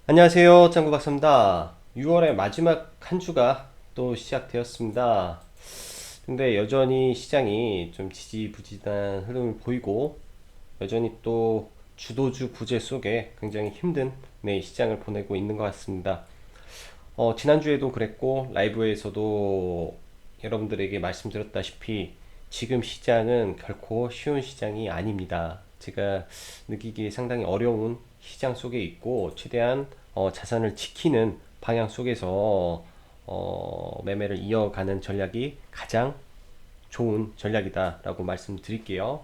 안녕하세요. 짱구 박사입니다. 6월의 마지막 한 주가 또 시작되었습니다. 근데 여전히 시장이 좀 지지부진한 흐름을 보이고 여전히 또 주도주 부재 속에 굉장히 힘든 시장을 보내고 있는 것 같습니다. 지난주에도 그랬고 라이브에서도 여러분들에게 말씀드렸다시피 지금 시장은 결코 쉬운 시장이 아닙니다. 제가 느끼기에 상당히 어려운 시장 속에 있고 최대한 자산을 지키는 방향 속에서 매매를 이어가는 전략이 가장 좋은 전략이다라고 말씀드릴게요.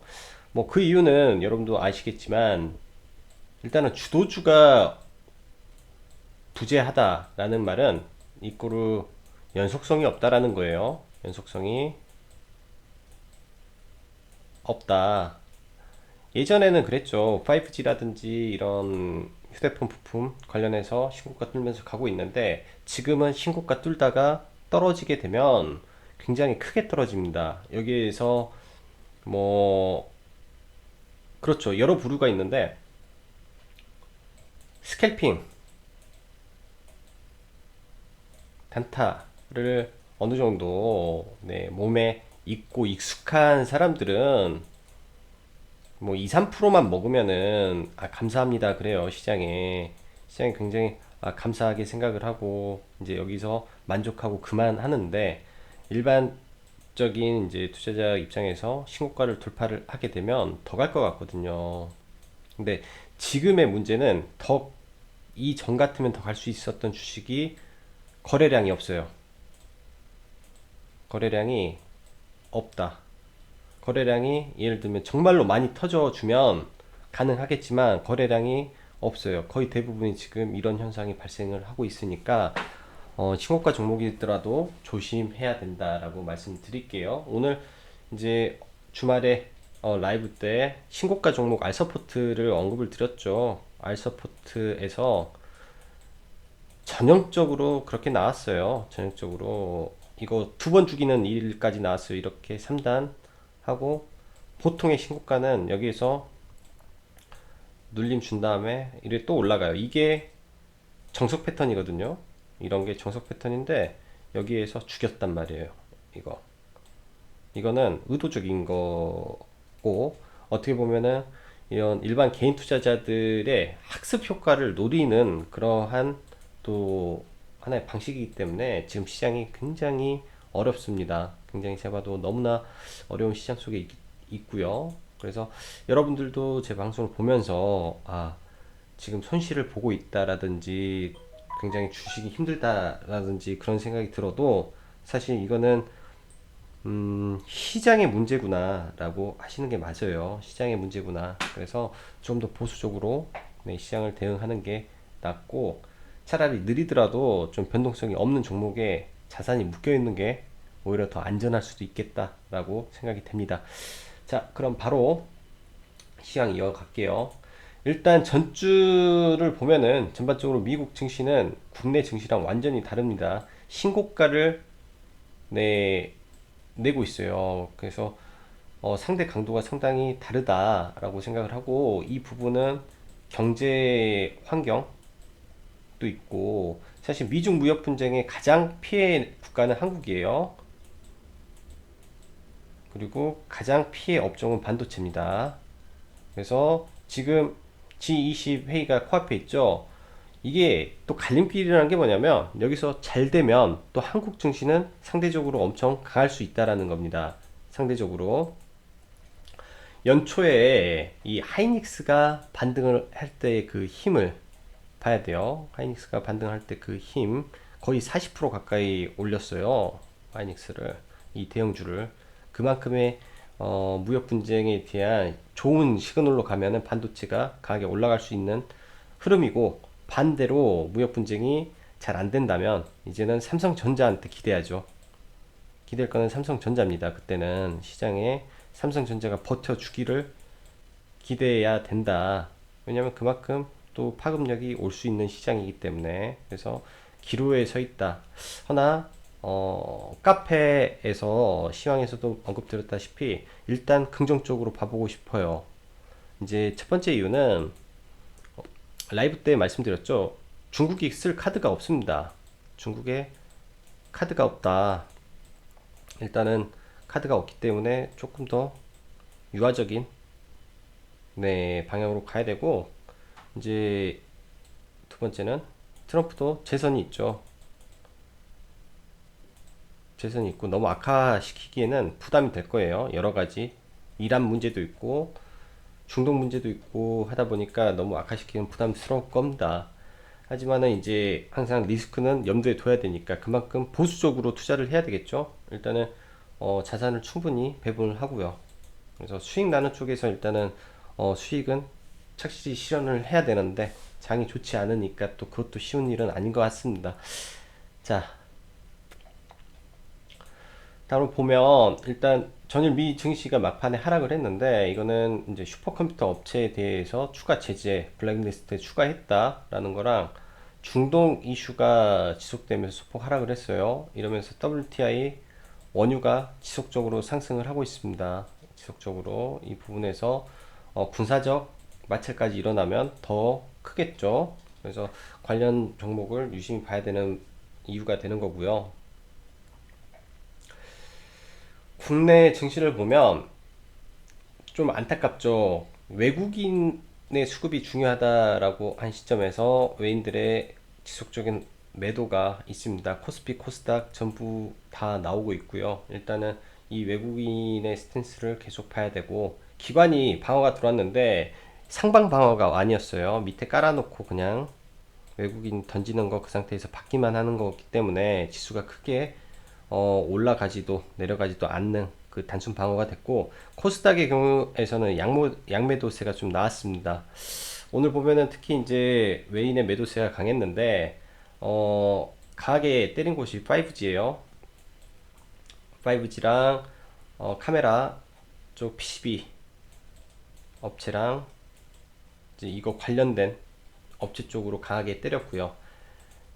뭐 그 이유는 여러분도 아시겠지만 일단은 주도주가 부재하다라는 말은 이꼬르 연속성이 없다라는 거예요. 연속성이 없다. 예전에는 그랬죠. 5G라든지 이런 휴대폰 부품 관련해서 신고가 뚫면서 가고 있는데 지금은 신고가 뚫다가 떨어지게 되면 굉장히 크게 떨어집니다. 여기에서 뭐 그렇죠. 여러 부류가 있는데 스캘핑, 단타를 어느 정도 몸에 익고 익숙한 사람들은 뭐 2, 3%만 먹으면은 감사합니다 그래요. 시장이 굉장히 감사하게 생각을 하고 이제 여기서 만족하고 그만하는데 일반적인 이제 투자자 입장에서 신고가를 돌파를 하게 되면 더 갈 것 같거든요. 근데 지금의 문제는 더 이전 같으면 더 갈 수 있었던 주식이 거래량이 없어요. 거래량이 없다. 거래량이 예를 들면 정말로 많이 터져주면 가능하겠지만 거래량이 없어요. 거의 대부분이 지금 이런 현상이 발생을 하고 있으니까 신고가 종목이더라도 조심해야 된다라고 말씀드릴게요. 오늘 이제 주말에 라이브 때 신고가 종목 알서포트를 언급을 드렸죠. 알서포트에서 전형적으로 그렇게 나왔어요. 전형적으로 이거 두 번 죽이는 일까지 나왔어요. 이렇게 3단 하고 보통의 신고가는 여기에서 눌림 준 다음에 이래 또 올라가요. 이게 정석 패턴이거든요. 이런 게 정석 패턴인데 여기에서 죽였단 말이에요. 이거는 의도적인 거고 어떻게 보면은 이런 일반 개인 투자자들의 학습 효과를 노리는 그러한 또 하나의 방식이기 때문에 지금 시장이 굉장히 어렵습니다. 굉장히 제가 봐도 너무나 어려운 시장 속에 있고요. 그래서 여러분들도 제 방송을 보면서 지금 손실을 보고 있다라든지 굉장히 주식이 힘들다라든지 그런 생각이 들어도 사실 이거는 시장의 문제구나 라고 하시는 게 맞아요. 시장의 문제구나. 그래서 좀 더 보수적으로 시장을 대응하는 게 낫고 차라리 느리더라도 좀 변동성이 없는 종목에 자산이 묶여 있는 게 오히려 더 안전할 수도 있겠다라고 생각이 됩니다. 자, 그럼 바로 시장 이어갈게요. 일단 전주를 보면은 전반적으로 미국 증시는 국내 증시랑 완전히 다릅니다. 신고가를 내 내고 있어요. 그래서 상대 강도가 상당히 다르다라고 생각을 하고 이 부분은 경제 환경도 있고 사실 미중 무역 분쟁의 가장 피해 국가는 한국이에요. 그리고 가장 피해 업종은 반도체입니다. 그래서 지금 G20 회의가 코앞에 있죠. 이게 또 갈림길이라는 게 뭐냐면 여기서 잘 되면 또 한국 증시는 상대적으로 엄청 강할 수 있다라는 겁니다. 상대적으로 연초에 이 하이닉스가 반등을 할 때 그 힘을 봐야 돼요. 하이닉스가 반등할 때 그 힘 거의 40% 가까이 올렸어요. 하이닉스를 이 대형주를 그만큼의 무역 분쟁에 대한 좋은 시그널로 가면은 반도체가 강하게 올라갈 수 있는 흐름이고 반대로 무역 분쟁이 잘 안 된다면 이제는 삼성전자한테 기대하죠. 기댈 거는 삼성전자입니다. 그때는 시장에 삼성전자가 버텨주기를 기대해야 된다. 왜냐하면 그만큼 또 파급력이 올 수 있는 시장이기 때문에 그래서 기로에 서 있다. 하나 카페에서 시황에서도 언급드렸다시피 일단 긍정적으로 봐보고 싶어요. 이제 첫 번째 이유는 라이브 때 말씀드렸죠. 중국이 쓸 카드가 없습니다. 중국에 카드가 없다. 일단은 카드가 없기 때문에 조금 더 유화적인 네, 방향으로 가야 되고, 이제 두 번째는 트럼프도 재선이 있죠. 재선이 있고 너무 악화시키기에는 부담이 될 거예요. 여러 가지 이란 문제도 있고 중동 문제도 있고 하다 보니까 너무 악화시키면 부담스러울 겁니다. 하지만은 이제 항상 리스크는 염두에 둬야 되니까 그만큼 보수적으로 투자를 해야 되겠죠. 일단은 자산을 충분히 배분을 하고요. 그래서 수익 나는 쪽에서 일단은 수익은 착실히 실현을 해야 되는데 장이 좋지 않으니까 또 그것도 쉬운 일은 아닌 것 같습니다. 자, 다음으로 보면 일단 전일 미 증시가 막판에 하락을 했는데 이거는 이제 슈퍼컴퓨터 업체에 대해서 추가 제재 블랙리스트에 추가했다라는 거랑 중동 이슈가 지속되면서 소폭 하락을 했어요. 이러면서 WTI 원유가 지속적으로 상승을 하고 있습니다. 지속적으로 이 부분에서 군사적 마찰까지 일어나면 더 크겠죠. 그래서 관련 종목을 유심히 봐야 되는 이유가 되는 거고요. 국내 증시를 보면 좀 안타깝죠. 외국인의 수급이 중요하다라고 한 시점에서 외인들의 지속적인 매도가 있습니다. 코스피, 코스닥 전부 다 나오고 있고요. 일단은 이 외국인의 스탠스를 계속 봐야 되고, 기관이 방어가 들어왔는데 상방 방어가 아니었어요. 밑에 깔아놓고 그냥 외국인 던지는 거 그 상태에서 받기만 하는 거기 때문에 지수가 크게 올라가지도 내려가지도 않는 그 단순 방어가 됐고, 코스닥의 경우에서는 양매도세가 좀 나왔습니다. 오늘 보면은 특히 이제 외인의 매도세가 강했는데 강하게 때린 곳이 5G예요. 5G랑 카메라 쪽 PCB 업체랑 이제 이거 관련된 업체 쪽으로 강하게 때렸고요.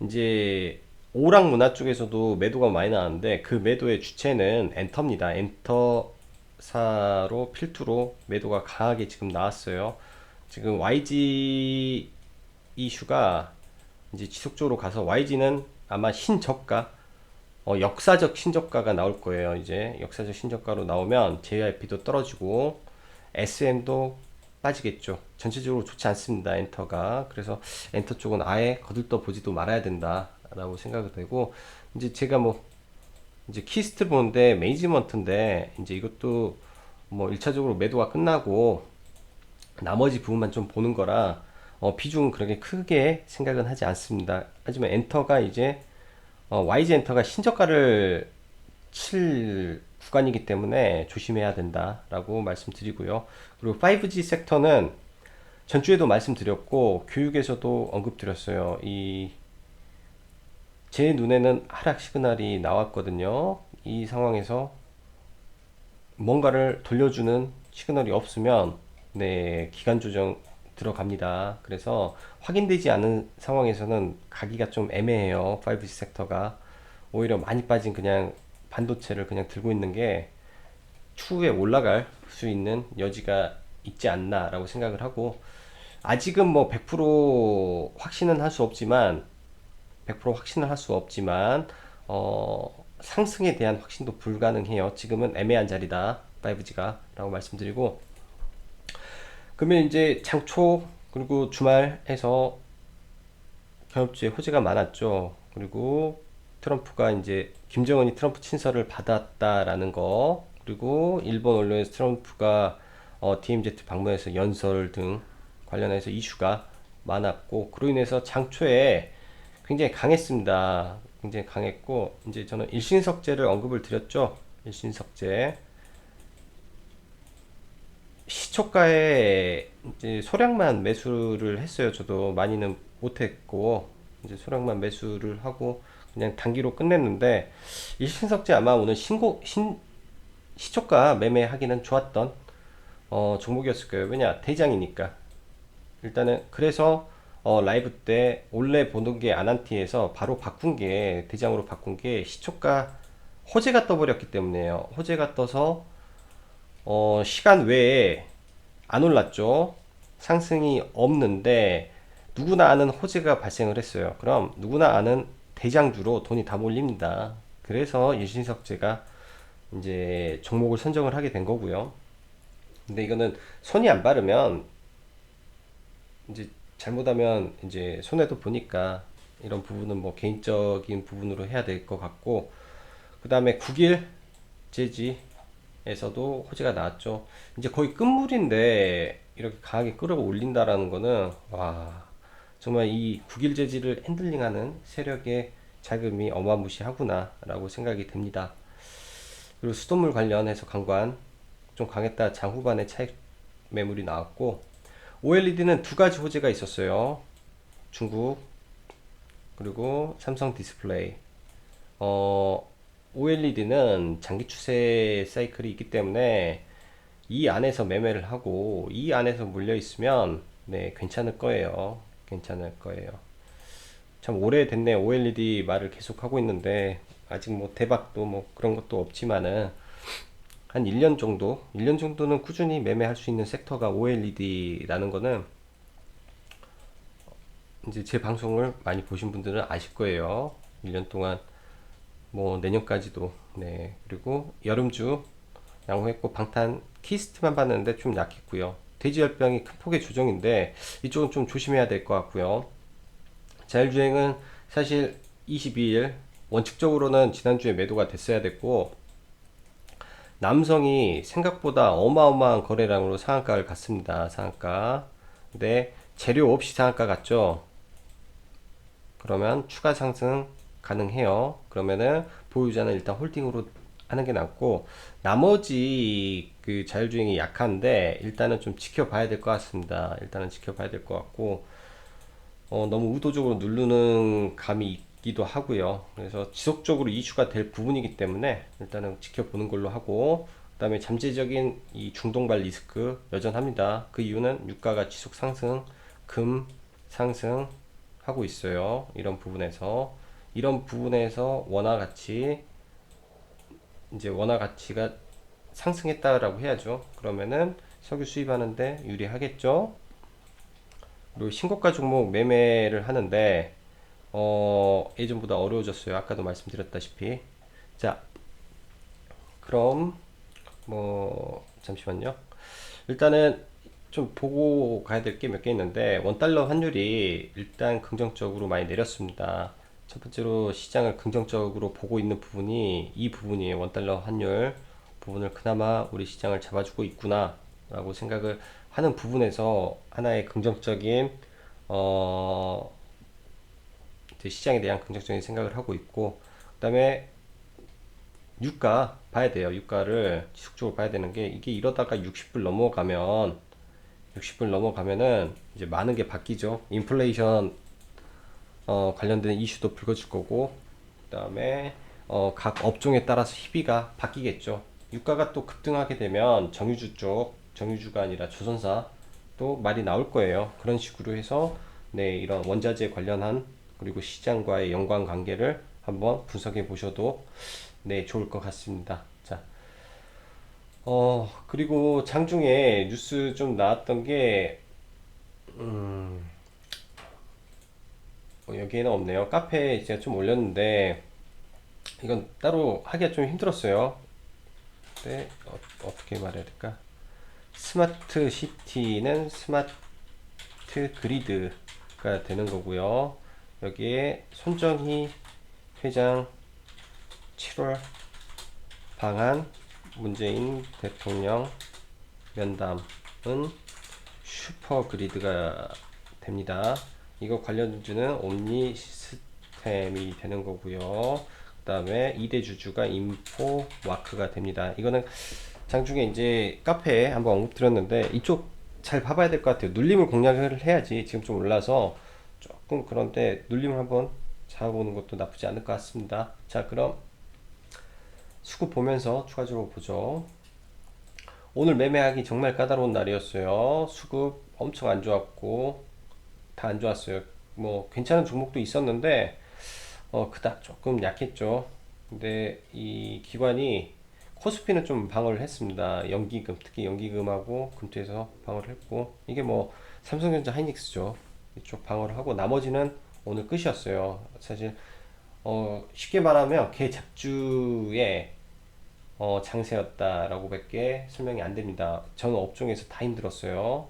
이제 오락 문화 쪽에서도 매도가 많이 나왔는데 그 매도의 주체는 엔터입니다. 엔터사로 필두로 매도가 강하게 지금 나왔어요. 지금 YG 이슈가 이제 지속적으로 가서 YG는 아마 신저가 역사적 신저가가 나올 거예요. 이제 역사적 신저가로 나오면 JYP도 떨어지고 SM도 빠지겠죠. 전체적으로 좋지 않습니다. 엔터가. 그래서 엔터 쪽은 아예 거들떠 보지도 말아야 된다라고 생각이 되고, 이제 제가 뭐 이제 키스트 보는데 매니지먼트인데 이제 이것도 뭐 1차적으로 매도가 끝나고 나머지 부분만 좀 보는 거라 비중은 그렇게 크게 생각은 하지 않습니다. 하지만 엔터가 이제 YG 엔터가 신저가를 칠 구간이기 때문에 조심해야 된다라고 말씀드리고요. 그리고 5G 섹터는 전주에도 말씀드렸고 교육에서도 언급드렸어요. 제 눈에는 하락 시그널이 나왔거든요. 이 상황에서 뭔가를 돌려주는 시그널이 없으면 네, 기간 조정 들어갑니다. 그래서 확인되지 않은 상황에서는 가기가 좀 애매해요. 5G 섹터가 오히려 많이 빠진 그냥 반도체를 그냥 들고 있는 게 추후에 올라갈 수 있는 여지가 있지 않나라고 생각을 하고, 아직은 뭐 100% 확신은 할 수 없지만 100% 확신을 할 수 없지만 상승에 대한 확신도 불가능해요. 지금은 애매한 자리다 5G가 라고 말씀드리고, 그러면 이제 장초 그리고 주말에서 경협주에 호재가 많았죠. 그리고 트럼프가 이제 김정은이 트럼프 친서를 받았다라는 거, 그리고 일본 언론에서 트럼프가 DMZ 방문해서 연설 등 관련해서 이슈가 많았고, 그로 인해서 장초에 굉장히 강했습니다. 굉장히 강했고, 이제 저는 일신석재를 언급을 드렸죠. 일신석재 시초가에 이제 소량만 매수를 했어요. 저도 많이는 못했고 이제 소량만 매수를 하고 그냥 단기로 끝냈는데, 일신석재 아마 오늘 시초가 매매하기는 좋았던 종목이었을 거예요. 왜냐 대장이니까. 일단은 그래서 라이브 때 원래 보는 게 아난티에서 바로 바꾼 게 대장으로 바꾼 게 시초가 호재가 떠버렸기 때문에요. 호재가 떠서 시간 외에 안 올랐죠. 상승이 없는데 누구나 아는 호재가 발생을 했어요. 그럼 누구나 아는 대장주로 돈이 다 몰립니다. 그래서 유진석제가 이제 종목을 선정을 하게 된 거고요. 근데 이거는 손이 안 바르면 이제 잘못하면 이제 손해도 보니까 이런 부분은 뭐 개인적인 부분으로 해야 될 것 같고, 그 다음에 국일 제지에서도 호재가 나왔죠. 이제 거의 끝물인데 이렇게 강하게 끌어올린다라는 거는 와, 정말 이 국일 제지를 핸들링하는 세력의 자금이 어마무시하구나 라고 생각이 듭니다. 그리고 수돗물 관련해서 강관 좀 강했다. 장 후반에 차익 매물이 나왔고, OLED는 두 가지 호재가 있었어요. 중국 그리고 삼성 디스플레이. OLED는 장기 추세 사이클이 있기 때문에 이 안에서 매매를 하고 이 안에서 물려 있으면 네, 괜찮을 거예요. 괜찮을 거예요. 참 오래됐네. OLED 말을 계속 하고 있는데 아직 뭐 대박도 뭐 그런 것도 없지만은 한 1년 정도, 1년 정도는 꾸준히 매매할 수 있는 섹터가 OLED라는 거는 이제 제 방송을 많이 보신 분들은 아실 거예요. 1년 동안 뭐 내년까지도. 네. 그리고 여름주 양호했고, 방탄 키스트만 봤는데 좀 약했고요. 돼지열병이 큰 폭의 조정인데 이쪽은 좀 조심해야 될 것 같고요. 자율주행은 사실 22일 원칙적으로는 지난주에 매도가 됐어야 됐고, 남성이 생각보다 어마어마한 거래량으로 상한가를 갔습니다. 상한가. 근데 재료 없이 상한가 갔죠. 그러면 추가 상승 가능해요. 그러면은 보유자는 일단 홀딩으로 하는 게 낫고, 나머지 그 자율주행이 약한데 일단은 좀 지켜봐야 될 것 같습니다. 일단은 지켜봐야 될 것 같고, 너무 의도적으로 누르는 감이 있기도 하고요. 그래서 지속적으로 이슈가 될 부분이기 때문에 일단은 지켜보는 걸로 하고, 그 다음에 잠재적인 이 중동발 리스크 여전합니다. 그 이유는 유가가 지속 상승, 금 상승 하고 있어요. 이런 부분에서 원화 가치, 이제 원화 가치가 상승했다라고 해야죠. 그러면은 석유 수입하는데 유리하겠죠. 그리고 신고가 종목 매매를 하는데 예전보다 어려워졌어요. 아까도 말씀드렸다시피. 자, 그럼 뭐 잠시만요. 일단은 좀 보고 가야 될 게 몇 개 있는데, 원달러 환율이 일단 긍정적으로 많이 내렸습니다. 첫 번째로 시장을 긍정적으로 보고 있는 부분이 이 부분이에요. 원달러 환율 부분을 그나마 우리 시장을 잡아주고 있구나 라고 생각을 하는 부분에서 하나의 긍정적인 어, 시장에 대한 긍정적인 생각을 하고 있고, 그 다음에 유가 봐야 돼요. 유가를 지속적으로 봐야 되는 게, 이게 이러다가 60불 넘어가면은 이제 많은 게 바뀌죠. 인플레이션 관련된 이슈도 불거질 거고, 그 다음에 각 업종에 따라서 희비가 바뀌겠죠. 유가가 또 급등하게 되면 정유주가 아니라 조선사 또 말이 나올 거예요. 그런 식으로 해서 네, 이런 원자재 관련한 그리고 시장과의 연관 관계를 한번 분석해 보셔도 네, 좋을 것 같습니다. 자, 그리고 장중에 뉴스 좀 나왔던 게, 여기에는 없네요. 카페에 제가 좀 올렸는데, 이건 따로 하기가 좀 힘들었어요. 근데, 어떻게 말해야 될까? 스마트 시티는 스마트 그리드가 되는 거고요. 여기에 손정희 회장 7월 방한 문재인 대통령 면담은 슈퍼그리드가 됩니다. 이거 관련주는 옴니 시스템이 되는 거고요. 그 다음에 2대 주주가 인포와크가 됩니다. 이거는 장중에 이제 카페에 한번 언급드렸는데 이쪽 잘 봐봐야 될 것 같아요. 눌림을 공략을 해야지. 지금 좀 올라서 조금 그런데 눌림을 한번 잡아보는 것도 나쁘지 않을 것 같습니다. 자, 그럼 수급 보면서 추가적으로 보죠. 오늘 매매하기 정말 까다로운 날이었어요. 수급 엄청 안 좋았고 다 안 좋았어요. 뭐 괜찮은 종목도 있었는데 그닥 조금 약했죠. 근데 이 기관이 코스피는 좀 방어를 했습니다. 연기금, 특히 연기금하고 금투에서 방어를 했고, 이게 뭐 삼성전자 하이닉스죠. 이쪽 방어를 하고 나머지는 오늘 끝이었어요. 사실 쉽게 말하면 개 잡주의 장세였다라고 밖에 설명이 안 됩니다. 저는 업종에서 다 힘들었어요.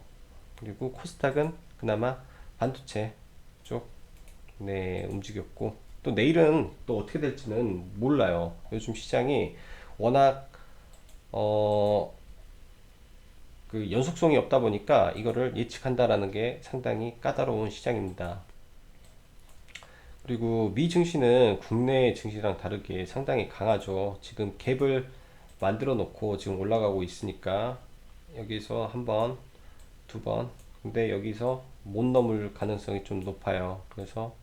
그리고 코스닥은 그나마 반도체 쪽 네, 움직였고 또 내일은 또 어떻게 될지는 몰라요. 요즘 시장이 워낙 어, 그 연속성이 없다 보니까 이거를 예측한다라는 게 상당히 까다로운 시장입니다. 그리고 미 증시는 국내 증시랑 다르게 상당히 강하죠. 지금 갭을 만들어 놓고 지금 올라가고 있으니까 여기서 한 번, 두 번. 근데 여기서 못 넘을 가능성이 좀 높아요. 그래서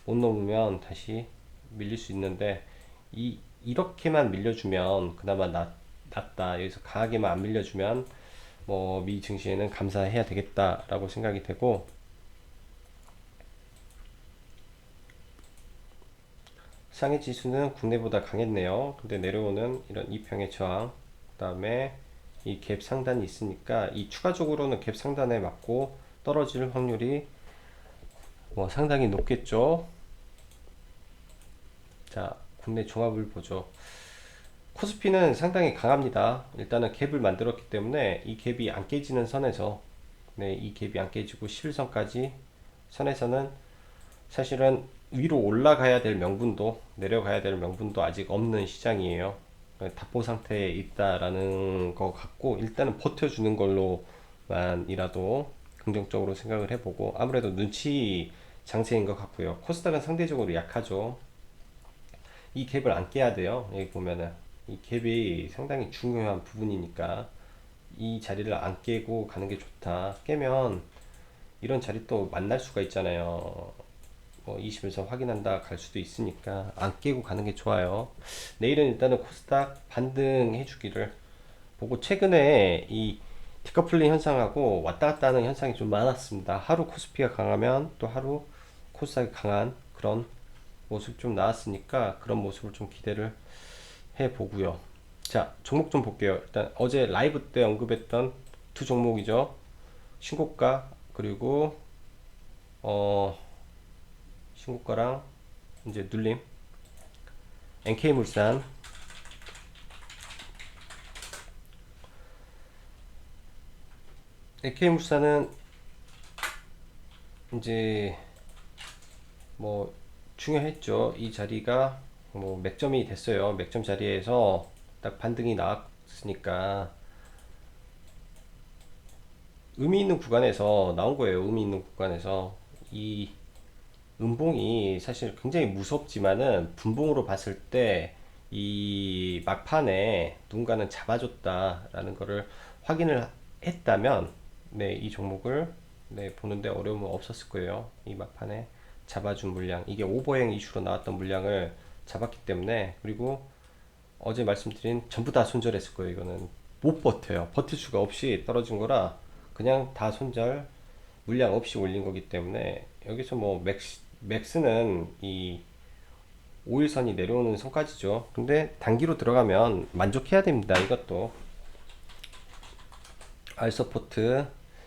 못 넘으면 다시 밀릴 수 있는데 이렇게만 밀려주면 그나마 낫다. 여기서 강하게만 안 밀려주면 뭐 미 증시에는 감사해야 되겠다라고 생각이 되고 상해 지수는 국내보다 강했네요. 근데 내려오는 이런 이평의 저항, 그 다음에 이 갭 상단이 있으니까 이 추가적으로는 갭 상단에 맞고 떨어질 확률이 뭐 상당히 높겠죠. 자, 국내 종합을 보죠. 코스피는 상당히 강합니다. 일단은 갭을 만들었기 때문에 이 갭이 안 깨지는 선에서 네, 이 갭이 안 깨지고 11선까지 선에서는 사실은 위로 올라가야 될 명분도 내려가야 될 명분도 아직 없는 시장이에요. 답보 상태에 있다라는 것 같고 일단은 버텨주는 걸로만이라도 긍정적으로 생각을 해보고 아무래도 눈치 장세인 것 같고요. 코스닥은 상대적으로 약하죠. 이 갭을 안 깨야 돼요. 여기 보면은 이 갭이 상당히 중요한 부분이니까 이 자리를 안 깨고 가는 게 좋다. 깨면 이런 자리 또 만날 수가 있잖아요. 뭐 21선 확인한다 갈 수도 있으니까 안 깨고 가는 게 좋아요. 내일은 일단은 코스닥 반등해 주기를 보고 최근에 이 디커플링 현상하고 왔다 갔다 하는 현상이 좀 많았습니다. 하루 코스피가 강하면 또 하루 코스닥이 강한 그런 모습 좀 나왔으니까 그런 모습을 좀 기대를 해 보고요. 자, 종목 좀 볼게요. 일단 어제 라이브 때 언급했던 두 종목이죠. 신고가 그리고 어 신고가랑 이제 눌림 NK물산 NK물산은 이제 뭐 중요했죠. 이 자리가 뭐 맥점이 됐어요. 맥점 자리에서 딱 반등이 나왔으니까 의미 있는 구간에서 나온 거예요. 의미 있는 구간에서 이 음봉이 사실 굉장히 무섭지만은 분봉으로 봤을 때 이 막판에 누군가는 잡아줬다라는 거를 확인을 했다면 네, 이 종목을 네, 보는데 어려움은 없었을 거예요. 이 막판에 잡아준 물량 이게 오버행 이슈로 나왔던 물량을 잡았기 때문에 그리고 어제 말씀드린 전부 다 손절했을 거예요. 이거는 못 버텨요. 버틸 수가 없이 떨어진 거라 그냥 다 손절 물량 없이 올린 거기 때문에 여기서 뭐 맥스는 이 5일선이 내려오는 선까지죠. 근데 단기로 들어가면 만족해야 됩니다. 이것도 알서포트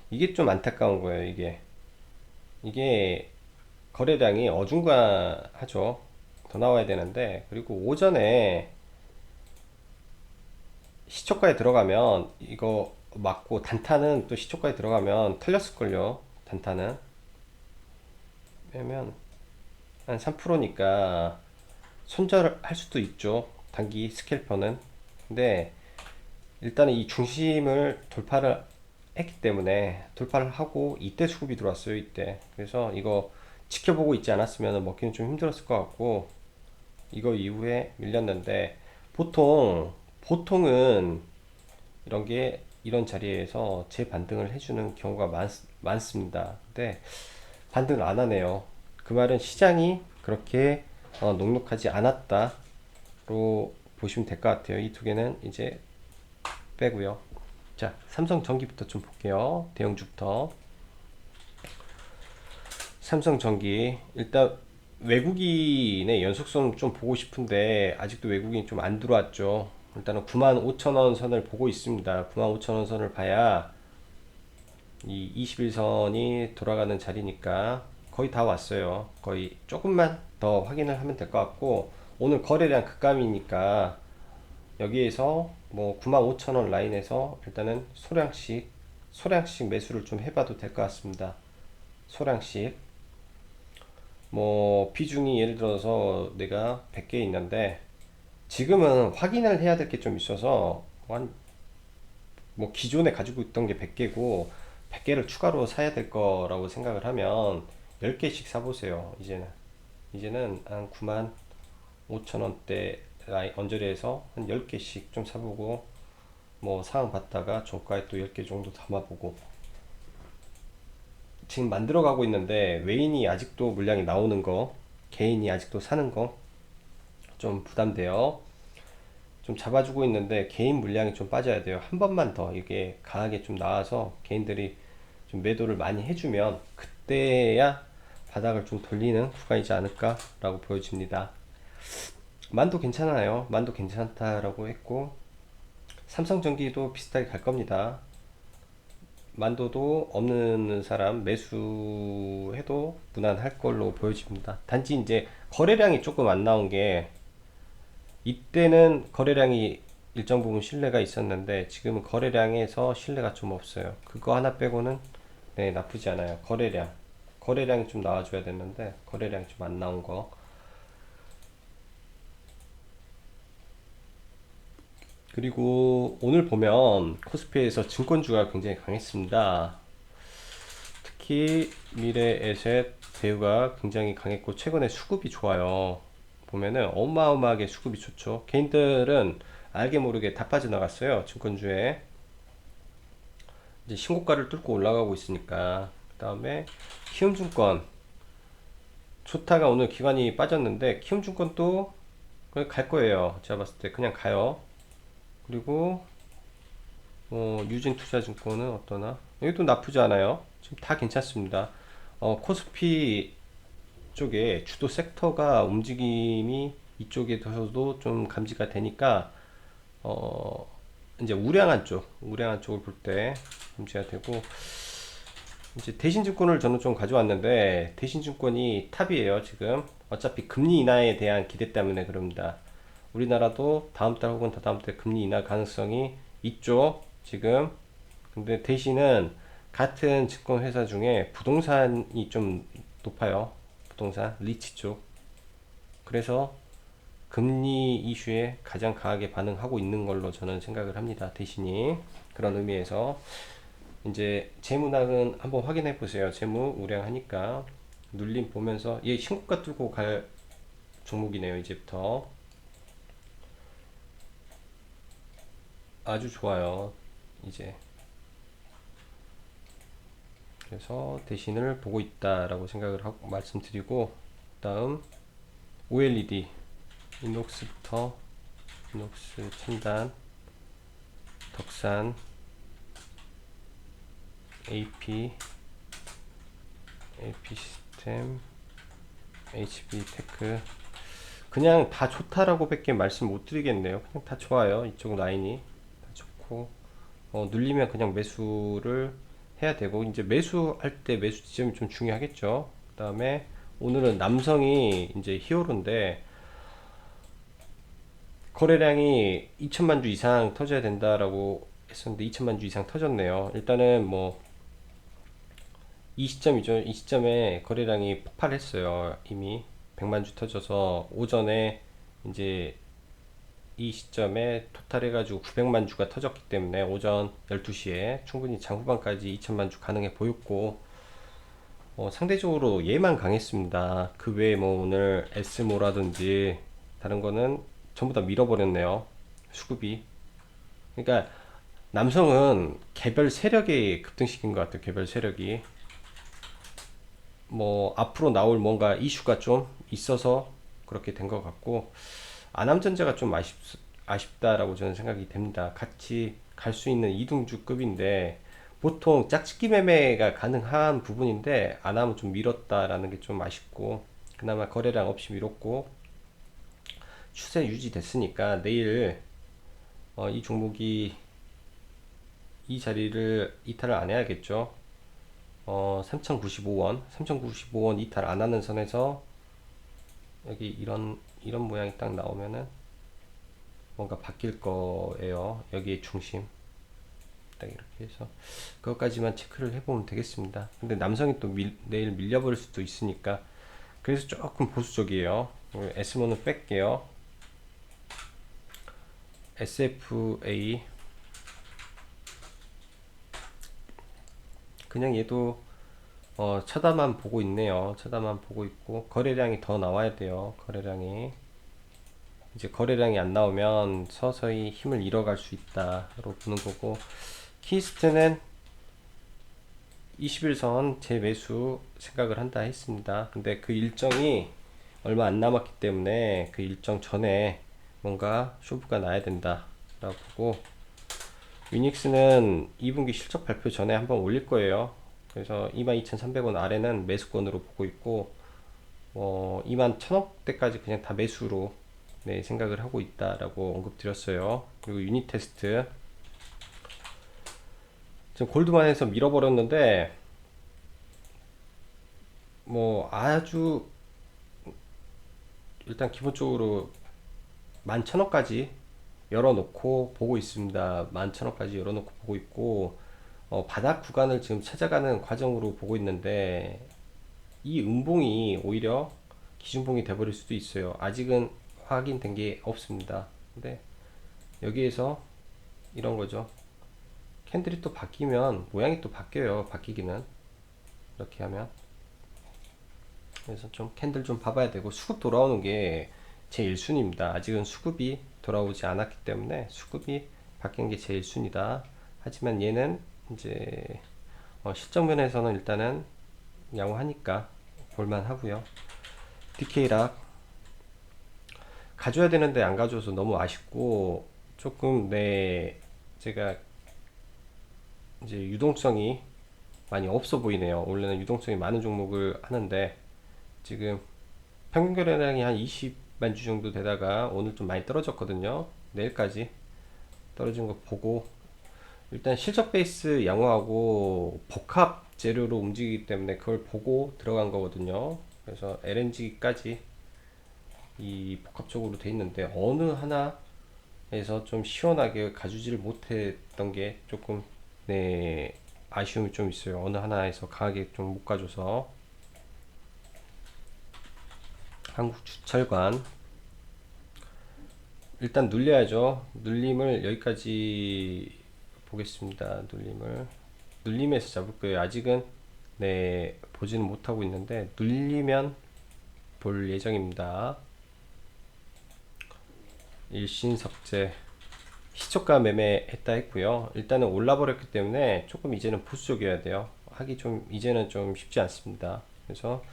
이게 좀 안타까운 거예요. 이게 거래량이 어중간하죠. 더 나와야 되는데 그리고 오전에 시초가에 들어가면 이거 맞고 단타는 또 시초가에 들어가면 털렸을걸요. 단타는 왜냐면 한 3%니까 손절할 수도 있죠. 단기 스캘퍼는. 근데 일단은 이 중심을 돌파를 했기 때문에 돌파를 하고 이때 수급이 들어왔어요. 이때. 그래서 이거 지켜보고 있지 않았으면 먹기는 좀 힘들었을 것 같고 이거 이후에 밀렸는데 보통은 이런 자리에서 재반등을 해주는 경우가 많습니다. 근데 반등을 안 하네요. 그 말은 시장이 그렇게 녹록하지 않았다로 보시면 될 것 같아요. 이 두 개는 이제 빼고요. 자, 삼성전기부터 좀 볼게요. 대형주부터. 삼성전기 일단 외국인의 연속성 좀 보고 싶은데 아직도 외국인이 좀 안 들어왔죠. 일단은 95,000원 선을 보고 있습니다. 95,000원 선을 봐야 이 21선이 돌아가는 자리니까 거의 다 왔어요. 거의 조금만 더 확인을 하면 될 것 같고, 오늘 거래량 급감이니까 여기에서 뭐 95,000원 라인에서 일단은 소량씩 매수를 좀 해봐도 될 것 같습니다. 소량씩. 뭐 비중이 예를 들어서 내가 100개 있는데 지금은 확인을 해야 될 게 좀 있어서 뭐 기존에 가지고 있던 게 100개고 100개를 추가로 사야 될 거라고 생각을 하면 10개씩 사보세요. 이제는 한 9만 5천원대 언저리에서 한 10개씩 좀 사보고, 뭐 상황 봤다가 종가에 또 10개 정도 담아보고. 지금 만들어 가고 있는데 외인이 아직도 물량이 나오는 거, 개인이 아직도 사는 거 좀 부담돼요. 좀 잡아주고 있는데 개인 물량이 좀 빠져야 돼요. 한 번만 더 이게 강하게 좀 나와서 개인들이 좀 매도를 많이 해주면 그때야 바닥을 좀 돌리는 구간이지 않을까라고 보여집니다. 만도 괜찮아요. 만도 괜찮다라고 했고, 삼성전기도 비슷하게 갈 겁니다. 만도도 없는 사람 매수해도 무난할 걸로 보여집니다. 단지 이제 거래량이 조금 안 나온 게, 이때는 거래량이 일정 부분 신뢰가 있었는데 지금은 거래량에서 신뢰가 좀 없어요. 그거 하나 빼고는 네, 나쁘지 않아요. 거래량이 좀 나와줘야 되는데 거래량이 좀 안 나온 거. 그리고 오늘 보면 코스피에서 증권주가 굉장히 강했습니다. 특히 미래에셋 대우가 굉장히 강했고 최근에 수급이 좋아요. 보면은 어마어마하게 수급이 좋죠. 개인들은 알게 모르게 다 빠져나갔어요. 증권주에 이제 신고가를 뚫고 올라가고 있으니까. 그 다음에 키움증권 좋다가 오늘 기관이 빠졌는데 키움증권도 그냥 갈 거예요. 제가 봤을 때 그냥 가요. 그리고 유진투자증권은 어떠나? 여기도 나쁘지 않아요. 지금 다 괜찮습니다. 코스피 쪽에 주도 섹터가 움직임이 이쪽에서도 좀 감지가 되니까 이제 우량한 쪽을 볼 때 감지가 되고, 이제 대신증권을 저는 좀 가져왔는데 대신증권이 탑이에요. 지금 어차피 금리 인하에 대한 기대 때문에 그럽니다. 우리나라도 다음 달 혹은 다다음 달 금리 인하 가능성이 있죠 지금. 근데 대신은 같은 증권회사 중에 부동산이 좀 높아요. 부동산 리치 쪽. 그래서 금리 이슈에 가장 강하게 반응하고 있는 걸로 저는 생각을 합니다. 대신이. 그런 의미에서 이제 재무락은 한번 확인해 보세요. 재무 우량하니까 눌림 보면서 얘 신고가 뚫고 갈 종목이네요. 이제부터 아주 좋아요. 이제 그래서 대신을 보고 있다라고 생각을 하고 말씀드리고, 다음 OLED 이녹스부터 이녹스, 첨단, 덕산, AP, AP 시스템, HB 테크, 그냥 다 좋다라고 밖에 말씀 못 드리겠네요. 그냥 다 좋아요. 이쪽 라인이 다 좋고, 눌리면 그냥 매수를 해야 되고, 이제 매수할 때 매수 지점이 좀 중요하겠죠. 그 다음에 오늘은 남성이 이제 히어로인데 거래량이 2천만 주 이상 터져야 된다라고 했었는데 2천만 주 이상 터졌네요. 일단은 뭐 이 시점이죠. 이 시점에 거래량이 폭발했어요. 이미 100만 주 터져서 오전에 이제 이 시점에 토탈 해가지고 900만 주가 터졌기 때문에 오전 12시에 충분히 장후반까지 2천만 주 가능해 보였고, 상대적으로 얘만 강했습니다. 그 외에 뭐 오늘 S모라든지 다른 거는 전부 다 밀어버렸네요. 수급이. 그러니까 남성은 개별 세력이 급등시킨 것 같아요. 개별 세력이. 뭐 앞으로 나올 뭔가 이슈가 좀 있어서 그렇게 된 것 같고, 아남전자가 좀 아쉽다라고 저는 생각이 됩니다. 같이 갈 수 있는 이등주급인데 보통 짝짓기 매매가 가능한 부분인데 아남은 좀 밀었다라는 게 좀 아쉽고, 그나마 거래량 없이 밀었고 추세 유지됐으니까 내일 이 종목이 이 자리를 이탈을 안 해야겠죠. 3095원 3095원 이탈 안 하는 선에서 여기 이런 모양이 딱 나오면은 뭔가 바뀔 거예요. 여기에 중심 딱 이렇게 해서 그것까지만 체크를 해보면 되겠습니다. 근데 남성이 또 내일 밀려버릴 수도 있으니까 그래서 조금 보수적이에요. S모는 뺄게요. SFA 그냥 얘도 쳐다만 보고 있네요. 쳐다만 보고 있고 거래량이 더 나와야 돼요. 거래량이 이제 거래량이 안 나오면 서서히 힘을 잃어갈 수 있다로 보는 거고, 키스트는 21선 재매수 생각을 한다 했습니다. 근데 그 일정이 얼마 안 남았기 때문에 그 일정 전에 뭔가 쇼부가 나야 된다 라고 보고, 유닉스는 2분기 실적 발표 전에 한번 올릴 거예요. 그래서 22,300원 아래는 매수권으로 보고 있고, 21,000원대까지 그냥 다 매수로 네, 생각을 하고 있다라고 언급드렸어요. 그리고 유닛 테스트 지금 골드만에서 밀어버렸는데 뭐 아주 일단 기본적으로 11,000원까지 열어놓고 보고 있습니다. 11,000원까지 열어놓고 보고 있고, 바닥 구간을 지금 찾아가는 과정으로 보고 있는데 이 음봉이 오히려 기준봉이 돼버릴 수도 있어요. 아직은 확인된 게 없습니다. 근데 여기에서 이런 거죠. 캔들이 또 바뀌면 모양이 또 바뀌어요. 바뀌기는 이렇게 하면. 그래서 좀 캔들 좀 봐봐야 되고, 수급 돌아오는 게 제 1순위입니다. 아직은 수급이 돌아오지 않았기 때문에 수급이 바뀐 게 제 1순위다. 하지만 얘는 이제 실적 면에서는 일단은 양호하니까 볼만 하고요. DK락 가져야 되는데 안 가져서 너무 아쉽고, 조금 제가 이제 유동성이 많이 없어 보이네요. 원래는 유동성이 많은 종목을 하는데 지금 평균 거래량이 한 20만 주 정도 되다가 오늘 좀 많이 떨어졌거든요. 내일까지 떨어진 거 보고, 일단 실적 베이스 양호하고 복합 재료로 움직이기 때문에 그걸 보고 들어간 거거든요. 그래서 LNG까지 이 복합적으로 돼 있는데 어느 하나에서 좀 시원하게 가주지를 못했던 게 조금 아쉬움이 좀 있어요. 어느 하나에서 강하게 좀 못 가줘서. 한국주철관 일단 눌려야죠. 눌림을 여기까지 보겠습니다. 눌림에서 잡을 거예요. 아직은 보지는 못하고 있는데 눌리면 볼 예정입니다. 일신석재 시초가 매매했다 했고요. 일단은 올라버렸기 때문에 조금 이제는 보수적이어야 돼요. 하기 좀 이제는 좀 쉽지 않습니다. 그래서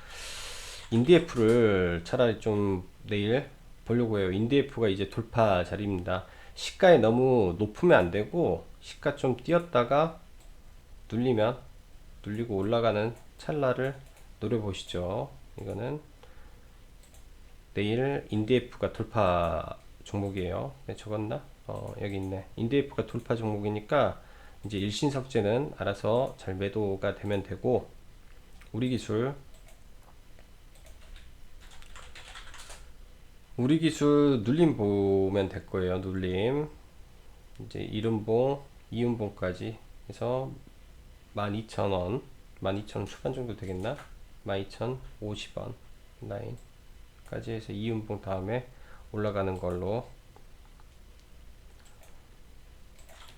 인디에프를 차라리 좀 내일 보려고 해요. 인디에프가 이제 돌파 자리입니다. 시가에 너무 높으면 안 되고, 시가 좀 뛰었다가 눌리고 올라가는 찰나를 노려보시죠. 이거는 내일 인디에프가 돌파 종목이에요. 네, 적었나? 여기 있네. 인디에프가 돌파 종목이니까 이제 일신석재는 알아서 잘 매도가 되면 되고, 우리기술 눌림 보면 될 거예요. 눌림 이제 1음봉 2음봉까지 해서 12,000원 12,000원 초반 정도 되겠나? 12,050원 라인까지 해서 2음봉 다음에 올라가는 걸로.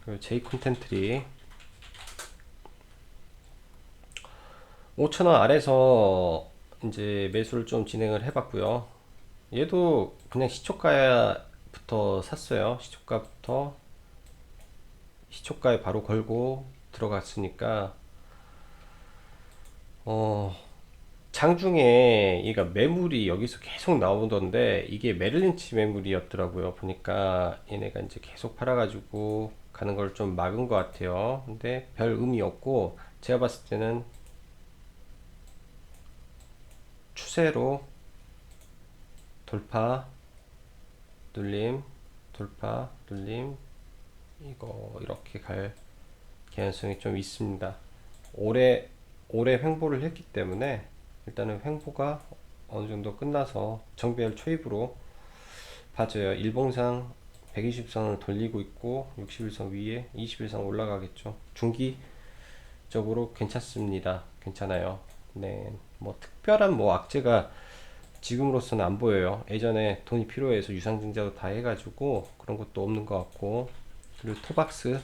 그리고 J 콘텐트리 5,000원 아래서 이제 매수를 좀 진행을 해봤고요. 얘도 그냥 시초가부터 샀어요. 시초가에 바로 걸고 들어갔으니까, 장중에 얘가 매물이 여기서 계속 나오던데 이게 메릴린치 매물이었더라고요. 보니까 얘네가 이제 계속 팔아가지고 가는 걸 좀 막은 것 같아요. 근데 별 의미 없고, 제가 봤을 때는 추세로 돌파 눌림 돌파 눌림 이거 이렇게 갈 개연성이 좀 있습니다. 올해 올해 횡보를 했기 때문에 일단은 횡보가 어느 정도 끝나서 정배열 초입으로 봐줘요. 일봉상 120선을 돌리고 있고 60일선 위에 20일선 올라가겠죠. 중기적으로 괜찮습니다. 괜찮아요. 네, 뭐 특별한 뭐 악재가 지금으로서는 안 보여요. 예전에 돈이 필요해서 유상증자도 다 해가지고 그런 것도 없는 것 같고, 그리고 토박스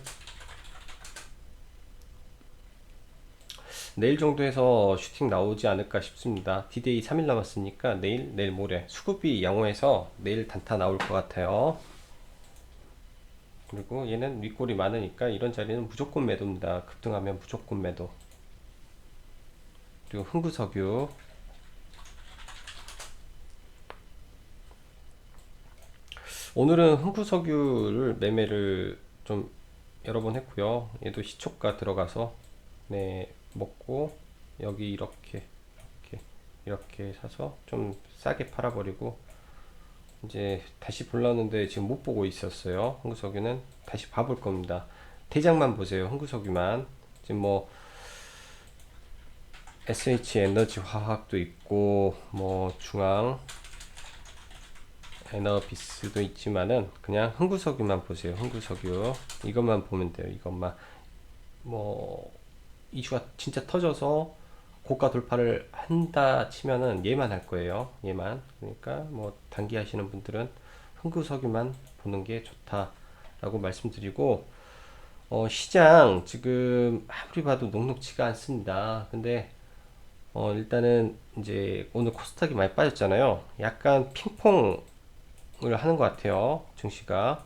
내일 정도 해서 슈팅 나오지 않을까 싶습니다. 디데이 3일 남았으니까 내일 모레 수급이 양호해서 내일 단타 나올 것 같아요. 그리고 얘는 윗골이 많으니까 이런 자리는 무조건 매도입니다. 급등하면 무조건 매도. 그리고 흥구석유, 오늘은 흥구석유를 매매를 좀 여러 번 했고요. 얘도 시초가 들어가서 네 먹고, 여기 이렇게 사서 좀 싸게 팔아버리고, 이제 다시 볼라는데 지금 못 보고 있었어요. 흥구석유는 다시 봐볼 겁니다. 대장만 보세요. 흥구석유만. 지금 뭐 SH 에너지 화학도 있고 뭐 중앙 에너비스도 있지만은 그냥 흥구석유만 보세요. 흥구석유 이것만 보면 돼요. 이것만. 뭐 이슈가 진짜 터져서 고가 돌파를 한다 치면은 얘만 할 거예요. 얘만. 그러니까 뭐 단기 하시는 분들은 흥구석유만 보는 게 좋다라고 말씀드리고, 시장 지금 아무리 봐도 녹록지가 않습니다. 근데 일단은 이제 오늘 코스닥이 많이 빠졌잖아요. 약간 핑퐁을 하는 것 같아요. 증시가.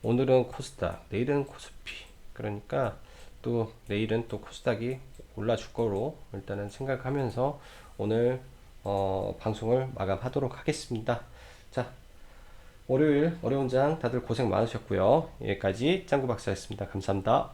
오늘은 코스닥, 내일은 코스피. 그러니까 또 내일은 또 코스닥이 올라줄 거로 일단은 생각하면서 오늘 방송을 마감하도록 하겠습니다. 자, 월요일 어려운 장 다들 고생 많으셨고요. 여기까지 짱구 박사였습니다. 감사합니다.